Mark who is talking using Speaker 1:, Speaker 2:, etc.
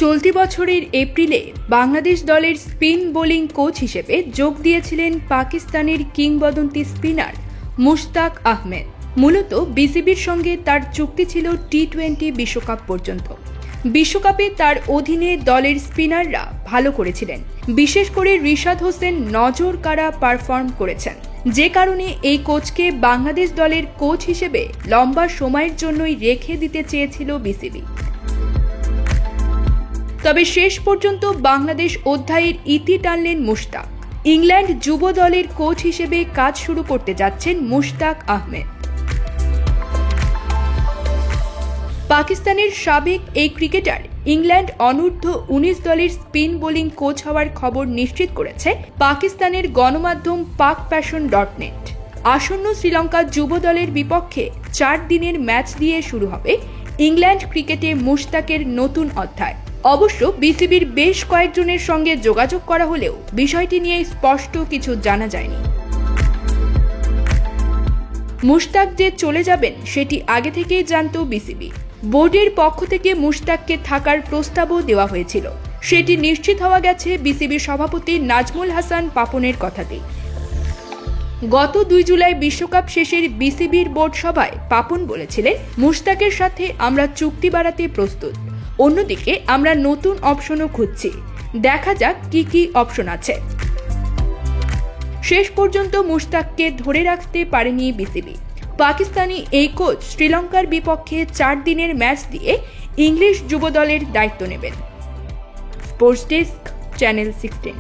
Speaker 1: চলতি বছরের এপ্রিলে বাংলাদেশ দলের স্পিন বোলিং কোচ হিসেবে যোগ দিয়েছিলেন পাকিস্তানের কিংবদন্তি স্পিনার মুশতাক আহমেদ। মূলত বিসিবির সঙ্গে তার চুক্তি ছিল টি-20 বিশ্বকাপ পর্যন্ত। বিশ্বকাপে তার অধীনে দলের স্পিনাররা ভালো করেছিলেন, বিশেষ করে রিশাদ হোসেন নজর কাড়া পারফর্ম করেছেন, যে কারণে এই কোচকে বাংলাদেশ দলের কোচ হিসেবে লম্বা সময়ের জন্যই রেখে দিতে চেয়েছিল বিসিবি। তবে শেষ পর্যন্ত বাংলাদেশ অধ্যায়ের ইতি টানলেন মুশতাক। ইংল্যান্ড যুব দলের কোচ হিসেবে কাজ শুরু করতে যাচ্ছেন মুশতাক আহমেদ। পাকিস্তানের সাবেক এই ক্রিকেটার ইংল্যান্ড অনূর্ধ্ব-19 দলের স্পিন বোলিং কোচ হওয়ার খবর নিশ্চিত করেছে পাকিস্তানের গণমাধ্যম pakpassion.net। আসন্ন শ্রীলঙ্কা যুব দলের বিপক্ষে 4 দিনের ম্যাচ দিয়ে শুরু হবে ইংল্যান্ড ক্রিকেটে মুশতাকের নতুন অধ্যায়। অবশ্য বিসিবির বেশ কয়েকজনের সঙ্গে যোগাযোগ করা হলেও বিষয়টি নিয়ে স্পষ্ট কিছু জানা যায়নি। মুশতাক যে চলে যাবেন সেটি আগে থেকেই জানত বিসিবি। বোর্ডের পক্ষ থেকে মুশতাককে থাকার প্রস্তাবও দেওয়া হয়েছিল। সেটি নিশ্চিত হওয়া গেছে বিসিবির সভাপতি নাজমুল হাসান পাপনের কথাতেই। গত 2 জুলাই বিশ্বকাপ শেষের বিসিবির বোর্ড সভায় পাপন বলেছিলেন, মুশতাকের সাথে আমরা চুক্তি বাড়াতে প্রস্তুত। অন্যদিকে আমরা নতুন অপশনও খুঁজছি, দেখা যাক কি অপশন আছে। শেষ পর্যন্ত মুশতাককে ধরে রাখতে পারেনি বিসিবি। পাকিস্তানি এই কোচ শ্রীলঙ্কার বিপক্ষে 4 দিনের ম্যাচ দিয়ে ইংলিশ যুব দলের দায়িত্ব নেবেন। Sports desk, channel 16।